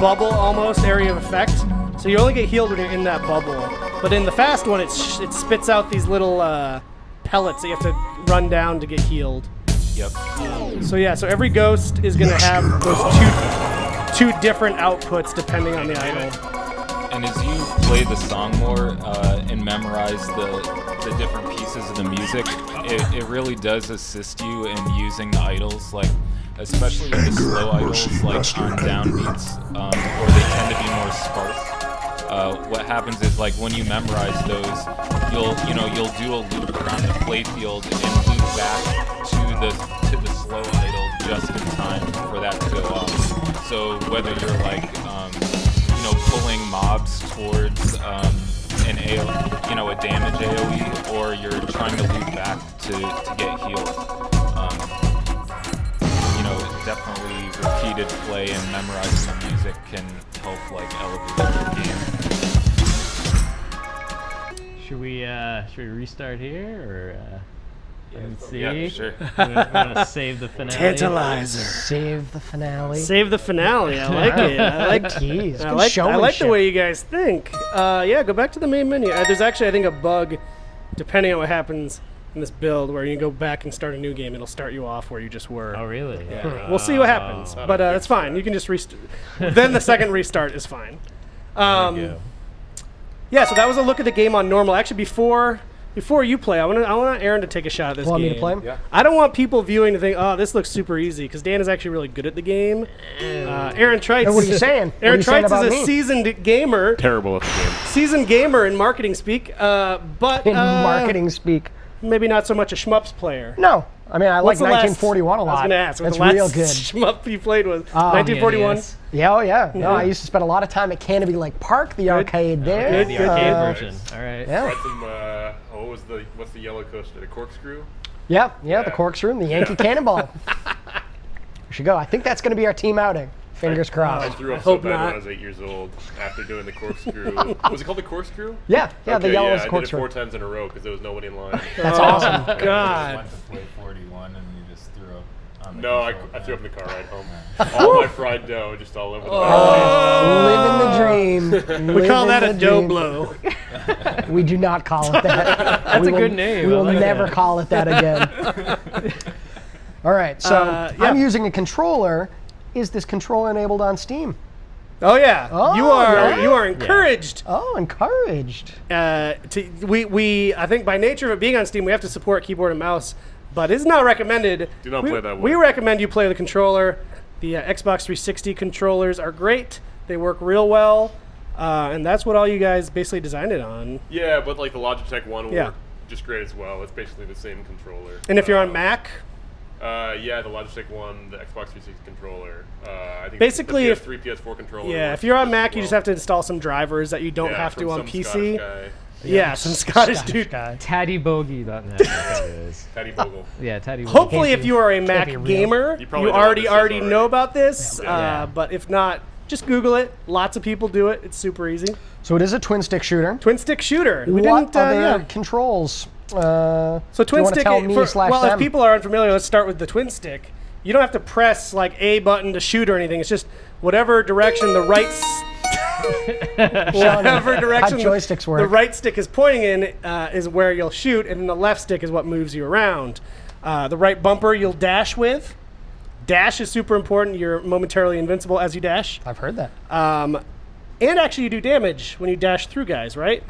bubble almost area of effect. So you only get healed when you're in that bubble. But in the fast one, it spits out these little pellets that you have to run down to get healed. Yep. So yeah, so every ghost is going to have those two different outputs depending on the idol. And as you play the song more and memorize the different pieces of the music, it really does assist you in using the idols, like especially with the slow idols, like on downbeats, or they tend to be more sparse. What happens is, like, when you memorize those, you'll do a loop around the playfield and loop back to the slow idol just in time for that to go off. So whether you're like pulling mobs towards a damage AoE, or you're trying to loop back to get healed, definitely repeated play and memorizing the music can help elevate your game. Should we restart here, or let's see? Yeah, sure. Want to save the finale? Tantalizer. Save the finale. Save the finale. I like it. I like Jeez, I good like showmanship. the way you guys think. Yeah, go back to the main menu. There's actually, I think, a bug, depending on what happens in this build, where you go back and start a new game. It'll start you off where you just were. Oh, really? Yeah. We'll see what happens, but that's fine. You can just restart. Then the second restart is fine. Yeah, so that was a look at the game on normal. Actually, before you play, I want Aaron to take a shot at this game. Want me to play? Yeah. I don't want people viewing to think, oh, this looks super easy, because Dan is actually really good at the game. Aaron Trites. What are you saying? Aaron What are you saying Trites is about a me? seasoned gamer. Terrible at the game. Seasoned gamer in marketing speak, but In marketing speak. maybe not so much a shmups player. No. I mean, I What's like the last- 1941 a lot. I was going to ask. That's what the real last good. shmup you played was 1941. yes. Yeah, oh yeah. No, I used to spend a lot of time at Canopy Lake Park, the arcade there. Good, The good. arcade Uh, version. All right. Yeah. Tried some, what's the yellow coaster? The corkscrew? Yeah, the corkscrew, the Yankee Cannonball. We should go. I think that's going to be our team outing. Fingers I crossed. threw up so hope bad when not. I was 8 years old after doing the corkscrew. Was it called the corkscrew? Yeah, the Okay, yellow yeah, is I did it corkscrew. 4 times in a row because there was nobody in line. That's awesome. God. Went to play 41 and you just threw up on the No, I control threw up pad. in the car ride home. All my fried dough just all over the back. Living the dream. We call Living that a the dough dream. blow. We do not call it that. That's a good name. We I will like never that. call it that again. All right, so yeah. I'm using a controller. Is this controller enabled on Steam? Oh yeah, Oh, you yeah. are encouraged. Oh, encouraged. We I think by nature of it being on Steam, we have to support keyboard and mouse, but it's not recommended. Do not we, play that way. We recommend you play the controller. The Xbox 360 controllers are great. They work real well, and that's what all you guys basically designed it on. Yeah, but like the Logitech one Yeah. worked just great as well. It's basically the same controller. And if you're on Mac, yeah, the Logitech one, the Xbox 360 controller. I think Basically, the if- PS3, PS4 controller. yeah, works if you're on just Mac, as you just well. have to install some drivers that you don't have to from on some PC. Scottish guy. Yeah, some Scottish dude. guy. Taddybogey.net. That's what it is. Teddy Bogle. Yeah, Taddybogey. Hopefully, Can't if be- you are a can't Mac be real. gamer, You probably you know what already this is already already. know about this. Yeah. But if not, just Google it. Lots of people do it. It's super easy. So it is a twin stick shooter. Twin stick shooter. We What didn't. other Yeah. controls? So do you twin wanna stick. tell me slash well, them? if people are unfamiliar, let's start with the twin stick. You don't have to press like a button to shoot or anything. It's just whatever direction the right. Whatever direction joysticks work. the right stick is pointing in is where you'll shoot, and then the left stick is what moves you around. The right bumper you'll dash with. Dash is super important. You're momentarily invincible as you dash. I've heard that. And actually, you do damage when you dash through guys, right?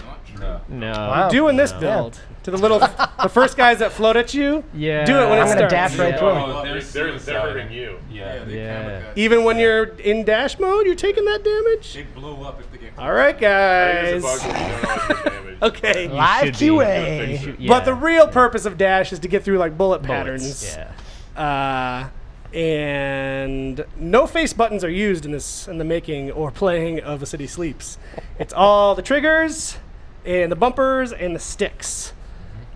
No. Wow. Doing this build to the little, the first guys that float at you. Yeah. Do it when it I'm gonna starts. dash right through 'em. Oh, They're hurting you. Yeah, they Yeah. kamikaze. Even when you're in dash mode, you're taking that damage. They blow up if they get All right, I think there's guys. a bug where you don't always get damage. Okay. Live should be. QA. Yeah. But the real purpose of dash is to get through like bullet Bullets, patterns. Yeah. And no face buttons are used in the making or playing of A City Sleeps. It's all the triggers and the bumpers and the sticks.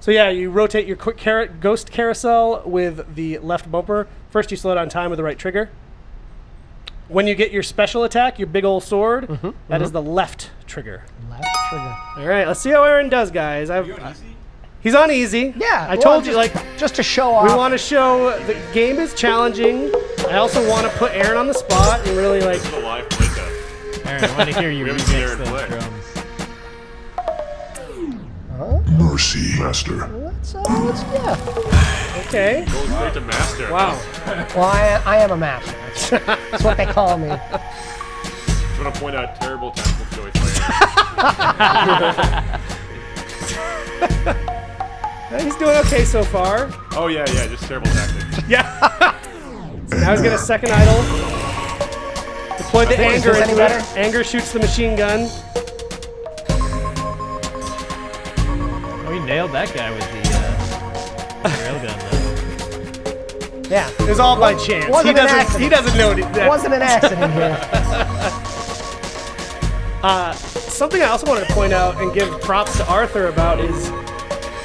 So yeah, you rotate your ghost carousel with the left bumper. First, you slow down time with the right trigger. When you get your special attack, your big old sword, that is the left trigger. Left trigger. All right, let's see how Aaron does, guys. He's on easy. Yeah. I told you, like, just to show off. we want to show the game is challenging. I also want to put Aaron on the spot and really, like, It's a live breakup. Aaron, I want to hear you We haven't seen remix Aaron those play. drums. Mercy, Master. yeah. okay. Going straight to master. Wow. Well, I am a master. That's what they call me. Just want to point out terrible tactical choice by He's doing okay so far. Oh yeah, just terrible tactics. Yeah. Now he's got a second idol. Deploy the Is anger this any into it. better? Anger shoots the machine gun. Oh, he nailed that guy with the railgun, though. Yeah, it was all by chance. Wasn't He an doesn't. accident. He doesn't know It that. wasn't an accident here. Something I also wanted to point out and give props to Arthur about is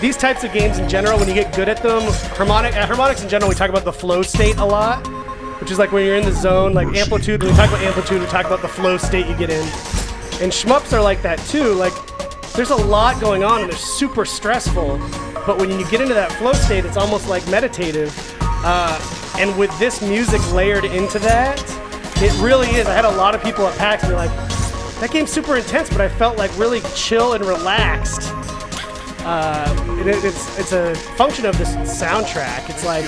these types of games in general. When you get good at them, harmonics in general, we talk about the flow state a lot, which is like when you're in the zone. Like amplitude, when we talk about amplitude, we talk about the flow state you get in. And shmups are like that too. Like there's a lot going on and they're super stressful. But when you get into that flow state, it's almost like meditative. And with this music layered into that, it really is. I had a lot of people at PAX be like, that game's super intense, but I felt like really chill and relaxed. It's a function of this soundtrack. It's like,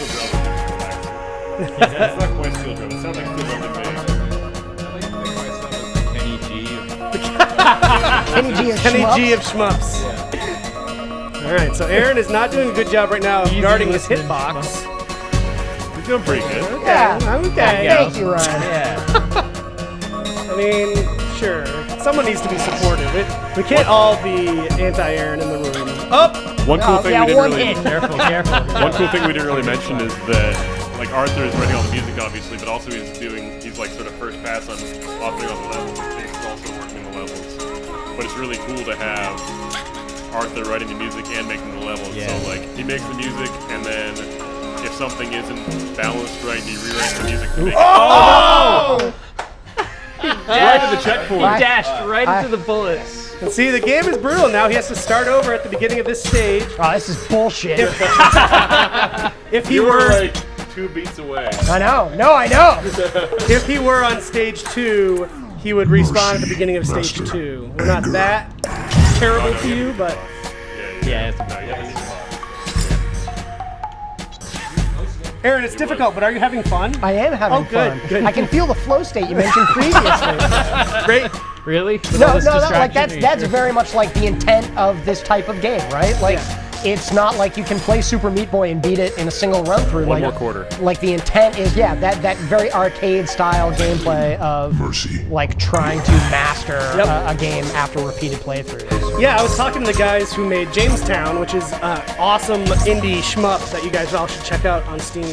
It's not quite steel drum. It sounds like steel drum to me. Kenny G of Kenny G Shmups. of Shmups. All right, so Aaron is not doing a good job right now of guarding his listening, hitbox. He's doing pretty good. Yeah. Okay. Thank you, Ryan. Yeah. I mean, sure. Someone needs to be supportive. We can't all be anti-Aaron in the room. Up! One cool Oh, thing yeah, we didn't one really hit. Careful. one cool thing we didn't really mention is that like Arthur is writing all the music obviously, but also he's like sort of first pass on authoring all the levels. And Chase is also working the levels. But it's really cool to have Arthur writing the music and making the levels. Yeah. So like he makes the music and then if something isn't balanced right, he rewrites the music to make it. Oh! Right to the checkpoint. He dashed right into the bullets. And see, the game is brutal. Now he has to start over at the beginning of this stage. Oh, this is bullshit. If he You were were, like 2 beats away. I know. No, I know. if he were on stage 2, he would respawn at the beginning of stage 2. We're not that terrible to you, but Yeah, it's Aaron, it's difficult. But are you having fun? I am having Oh, good, fun. good. I can feel the flow state you mentioned previously. Great. really? With No, all this like distraction, that's are you very much like the intent of this type of game, right? Like, it's not like you can play Super Meat Boy and beat it in a single run through. One like, more quarter. Like the intent is, that very arcade style gameplay of Mercy. like trying to master a game after repeated playthroughs. Yeah, I was talking to the guys who made Jamestown, which is awesome indie shmup that you guys all should check out on Steam.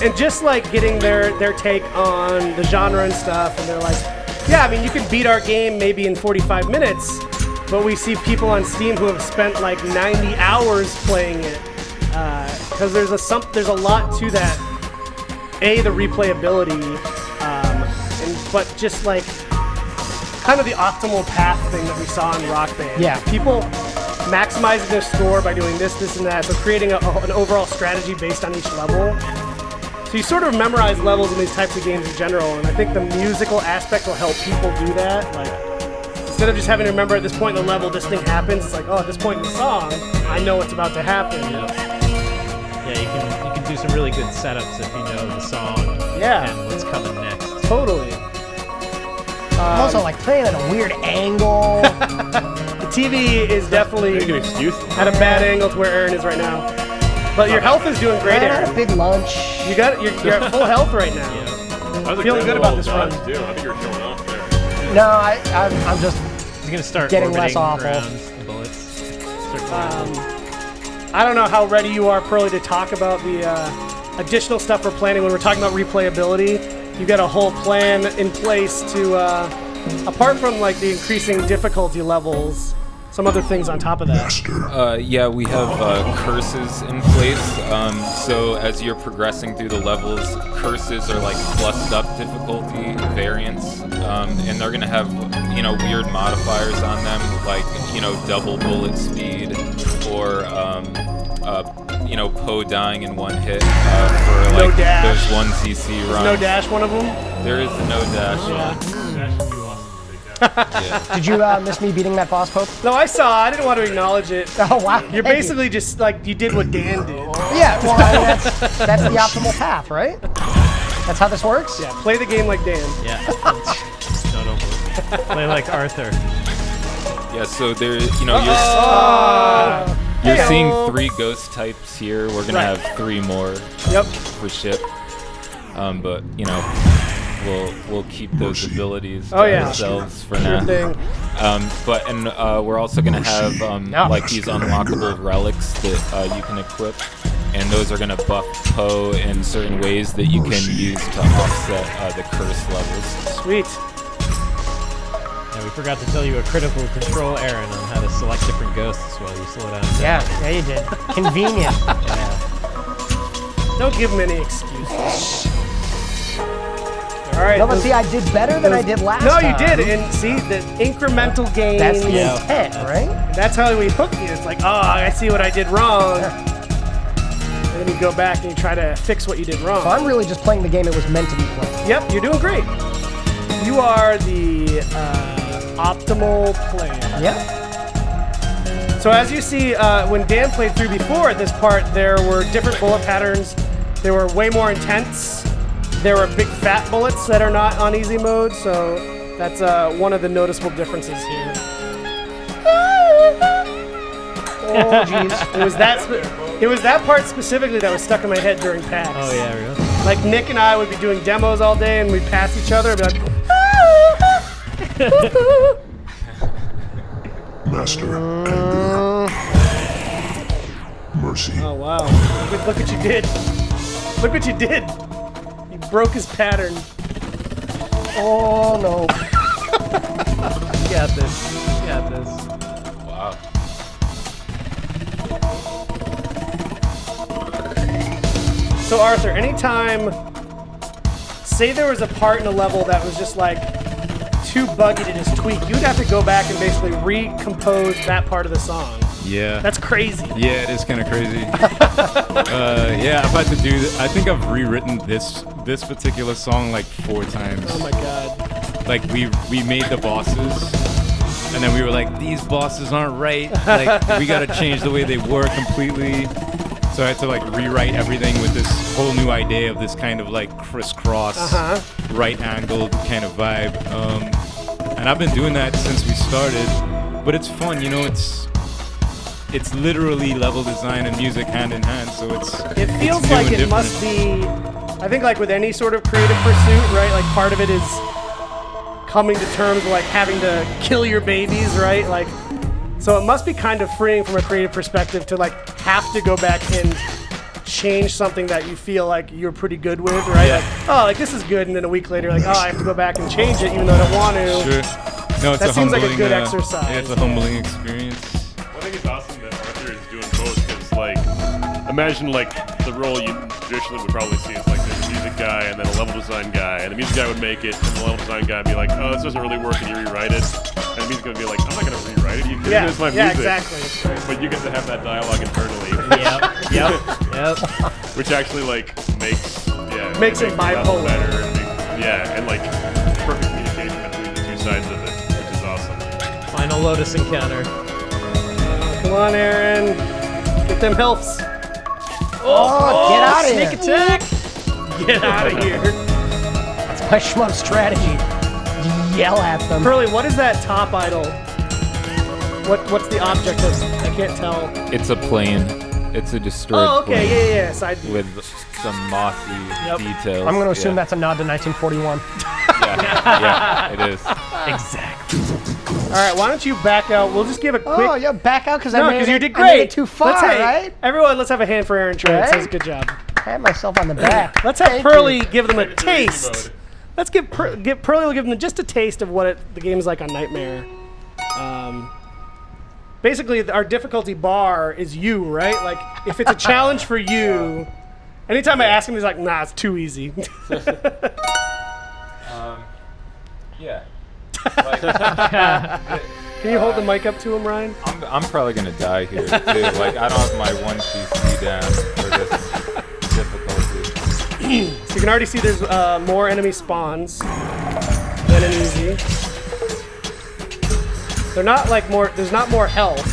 And just like getting their take on the genre and stuff, and they're like, yeah, I mean, you can beat our game maybe in 45 minutes, but we see people on Steam who have spent like 90 hours playing it, because there's a lot to that. The replayability, but just like kind of the optimal path thing that we saw in Rock Band. Yeah. People maximizing their score by doing this, and that. So creating an overall strategy based on each level. So you sort of memorize levels in these types of games in general, and I think the musical aspect will help people do that. Like, instead of just having to remember at this point in the level, this thing happens, it's like, oh, at this point in the song, I know what's about to happen. Yeah, you can do some really good setups if you know the song and what's coming next. Totally. I'm also like playing at a weird angle. The TV is definitely Make an excuse. at a bad angle to where Aaron is right now. But your health is doing great, I had a Aaron. big lunch. You're at full health right now. I was Feeling good about this run. Too. I think you were showing off there. No, I'm just He's gonna start Getting less orbiting awful. around the bullets. I don't know how ready you are, Pearly, to talk about the additional stuff we're planning when we're talking about replayability. You've got a whole plan in place to, apart from like the increasing difficulty levels, some other things on top of that? Master. Yeah, we have curses in place. So as you're progressing through the levels, curses are like plussed up difficulty variants, and they're gonna have weird modifiers on them, like double bullet speed, or Poe dying in one hit for No like dash. those 1 CC runs. No dash, one of them. There is no dash. Did you miss me beating that boss, Pope? No, I saw. I didn't want to acknowledge it. Oh, wow. You're Thank basically just like you did what Dan did. Yeah, well, I mean, that's the optimal path, right? That's how this works? Yeah, play the game like Dan. Yeah. No, don't play like Arthur. Yeah, so there, you're Hey-o. seeing 3 ghost types here. We're gonna Right. have 3 more Yep. for ship. But we'll keep those abilities to Oh, yeah. ourselves for Sure now. thing. We're also gonna have No. like these unlockable relics that you can equip, and those are gonna buff Poe in certain ways that you can use to offset the curse levels. Sweet. Yeah, we forgot to tell you a critical control, Aaron, on how to select different ghosts while you slow down. Yeah, you did. Convenient. Don't give him any excuses. All right. No, but see, I did better than I did last No, time. you did, and see the incremental gains. That's the Yeah. intent, right? That's how we hook you. It's like, oh, I see what I did wrong, and then you go back and you try to fix what you did wrong. So I'm really just playing the game it was meant to be played. Yep, you're doing great. You are the optimal player. Yep. So as you see, when Dan played through before at this part, there were different bullet patterns. They were way more intense. There were big fat bullets that are not on easy mode, so that's one of the noticeable differences here. Oh, jeez. It was that part specifically that was stuck in my head during PAX. Oh yeah, really? Like Nick and I would be doing demos all day, and we'd pass each other and be like, Master. Anger. Mercy. oh wow, look what you did. Look what you did. You broke his pattern. Oh, no. You got this. You got this. Wow. So Arthur, anytime, say there was a part in a level that was just like too buggy to just tweak, you'd have to go back and basically recompose that part of the song. Yeah. That's crazy. Yeah, it is kind of crazy. Yeah, I've had to do. I think I've rewritten this particular song like 4 times. Oh my god. Like we made the bosses, and then we were like, these bosses aren't right. Like we gotta change the way they work completely. So I had to like rewrite everything with this whole new idea of this kind of like crisscross, right-angled kind of vibe. And I've been doing that since we started. But it's fun, it's literally level design and music hand in hand. So It feels it's new like and it different. must be, I think like with any sort of creative pursuit, right? Like part of it is coming to terms with like having to kill your babies, right? Like, so it must be kind of freeing from a creative perspective to like have to go back and change something that you feel like you're pretty good with, right? Yeah. Like, oh, like this is good, and then a week later, like, oh, I have to go back and change it even though I don't want to. Sure. No, it's That a seems like a humbling, good exercise. Yeah, it's a humbling experience. I think it's awesome that Arthur is doing both because, like, imagine like the role you traditionally would probably see is like there's a music guy and then a level design guy, and the music guy would make it, and the level design guy would be like, oh, this doesn't really work, and you rewrite it, and the music guy would be like, I'm not gonna rewrite it. You can Yeah, it's my yeah, music. exactly. But you get to have that dialogue internally, Yep. which actually like makes Makes it level bipolar. better. And like perfect communication between the 2 sides of it, which is awesome. Final Lotus encounter. Come on, Aaron. Get them helps. Oh, get out of Sneak here. attack. Get out of here. That's my shmup strategy. Yell at them. Curly, what is that top idol? What's the object of? I can't tell. It's a plane. It's a destroyed Oh, okay, plane yeah. Side view. with some mossy details. I'm going to assume yeah. that's a nod to 1941. Yeah, it is. Exactly. All right, why don't you back out? We'll just give a quick. Oh, yeah, back out because no, I made because it, you did I made great. it too far, right? Everyone, let's have a hand for Aaron Trance. Right? Good job. Pat myself on the back. Let's have Thank Pearly you. give them a Right into easy taste. mode. Let's give Pearly will give them just a taste of what the game is like on Nightmare. basically our difficulty bar is you, right? Like if it's a challenge for you, anytime I ask him, he's like, nah, it's too easy. Yeah. Can you hold the mic up to him, Ryan? I'm probably gonna die here too. Like I don't have my 1 CC down for this difficulty. So you can already see there's more enemy spawns than in easy. They're not like more. There's not more health.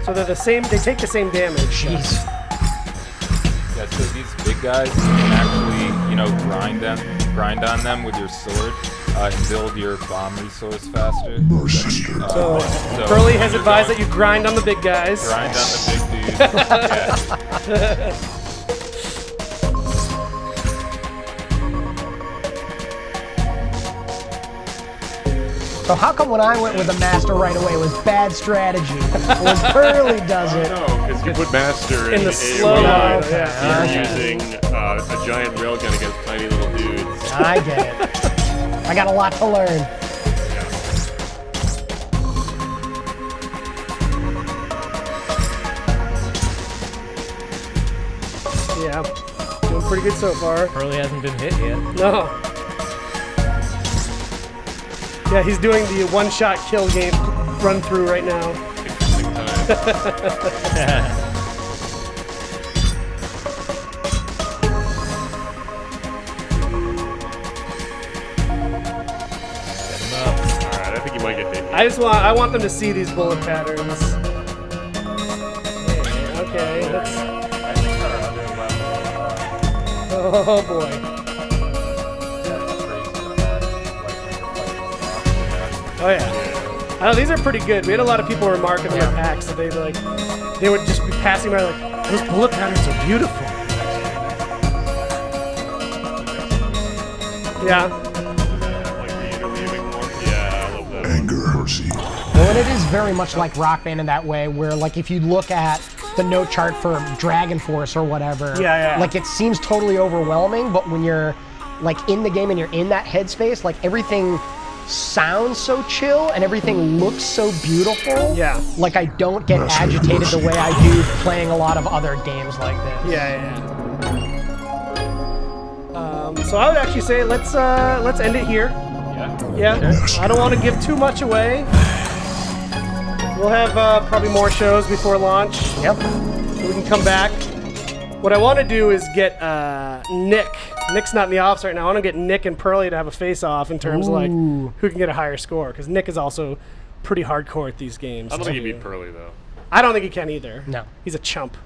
So they're the same. They take the same damage. Jeez. Yeah, so these big guys, you can actually, grind on them with your sword and build your bomb resource faster. So Pearly has advised that you grind on the big guys. Grind on the big dudes. Yeah. So how come when I went with a master right away it was bad strategy? When Pearly does it. No, because you put master In the a slow one, mode, yeah. You're using a giant railgun against tiny little dudes. I get it. I got a lot to learn. Yeah, doing pretty good so far. Pearly hasn't been hit yet. No. Yeah, he's doing the one-shot kill game run through right now. Interesting time. Alright, I think you might get hit. I want them to see these bullet patterns. Yeah, okay, that's. Oh boy. Oh yeah. I know these are pretty good. We had a lot of people remarking on the packs that they would just be passing by like, those bullet patterns are beautiful. Yeah. Like the interleaving one. Yeah, I love that. Anger, mercy. Well, and it is very much like Rock Band in that way, where like if you look at the note chart for Dragon Force or whatever, like it seems totally overwhelming, but when you're like in the game and you're in that headspace, like everything sounds so chill and everything looks so beautiful. Yeah. Like I don't get agitated the way I do playing a lot of other games like this. Yeah. So I would actually say let's end it here. Yeah. I don't want to give too much away. We'll have probably more shows before launch. Yep. So we can come back. What I want to do is get Nick. Nick's not in the office right now. I want to get Nick and Pearly to have a face-off in terms of like who can get a higher score, because Nick is also pretty hardcore at these games. I don't think you beat Pearly though. I don't think he can either. No. He's a chump.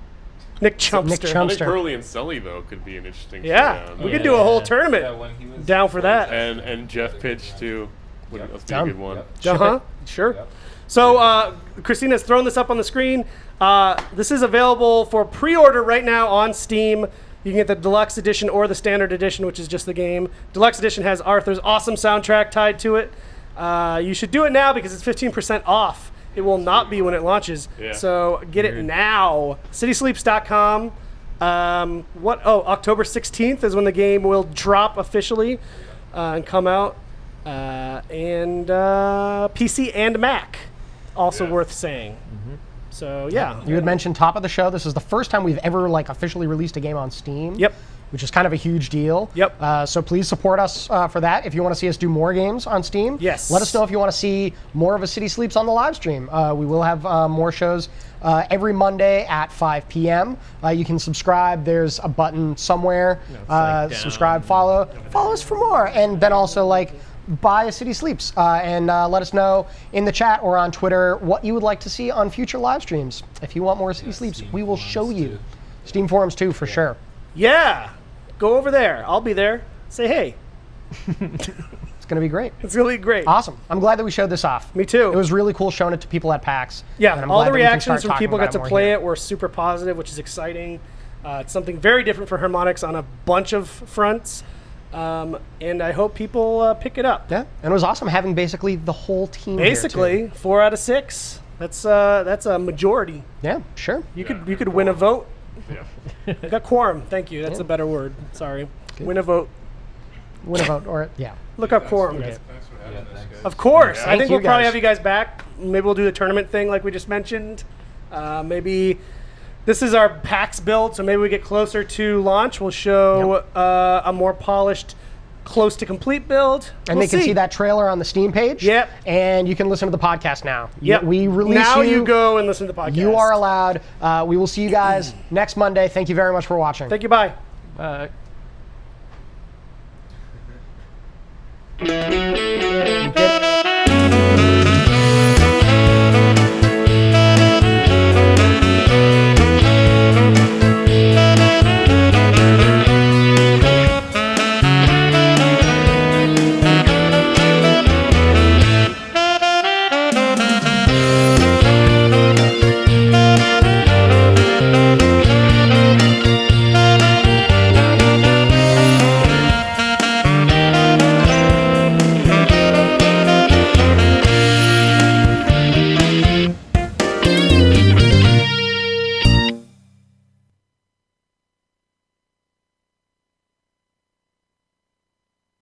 Nick Chumpster. Nick I think Chumpster. Pearly and Sully though could be an interesting Yeah, showdown. we could do a whole tournament. Yeah, when he was Down for that. And Jeff Pitch too. Would be a Done. good one. Uh-huh. Sure. So Christina's thrown this up on the screen. This is available for pre-order right now on Steam. You can get the deluxe edition or the standard edition, which is just the game. Deluxe edition has Arthur's awesome soundtrack tied to it. You should do it now because it's 15% off. It will not be when it launches. Yeah. So get it now. Citysleeps.com. October 16th is when the game will drop officially and come out. And PC and Mac, also worth saying. So yeah. You had mentioned top of the show. This is the first time we've ever like officially released a game on Steam. Yep. Which is kind of a huge deal. Yep. So please support us for that. If you want to see us do more games on Steam, Yes. let us know if you want to see more of a City Sleeps on the live stream. We will have more shows every Monday at 5 p.m. You can subscribe. There's a button somewhere. Subscribe, follow us for more, and then also like buy a City Sleeps and let us know in the chat or on Twitter what you would like to see on future live streams. If you want more City Sleeps, we will show you. Steam forums too, for sure. Yeah. Go over there. I'll be there. Say hey. It's going to be great. It's going to be great. Awesome. I'm glad that we showed this off. Me too. It was really cool showing it to people at PAX. Yeah, and I'm all glad the that we can reactions start from talking people about got to more play here. it were super positive, which is exciting. It's something very different for Harmonix on a bunch of fronts. And I hope people pick it up. Yeah, and it was awesome having basically the whole team here, Basically, too. 4 out of 6. That's a majority. Yeah, sure. You could win a vote. Yeah. I got quorum. Thank you. That's a better word. Sorry. Win a vote. Win a vote or yeah. Look up quorum, guys. Thanks for Of course. I Thank think you, we'll probably guys. have you guys back. Maybe we'll do the tournament thing like we just mentioned. Maybe this is our PAX build, so maybe we get closer to launch. We'll show a more polished, close to complete build. And We'll they can see that trailer on the Steam page. Yep. And you can listen to the podcast now. Yep. We release now you go and listen to the podcast. You are allowed. We will see you guys next Monday. Thank you very much for watching. Thank you. Bye. Get-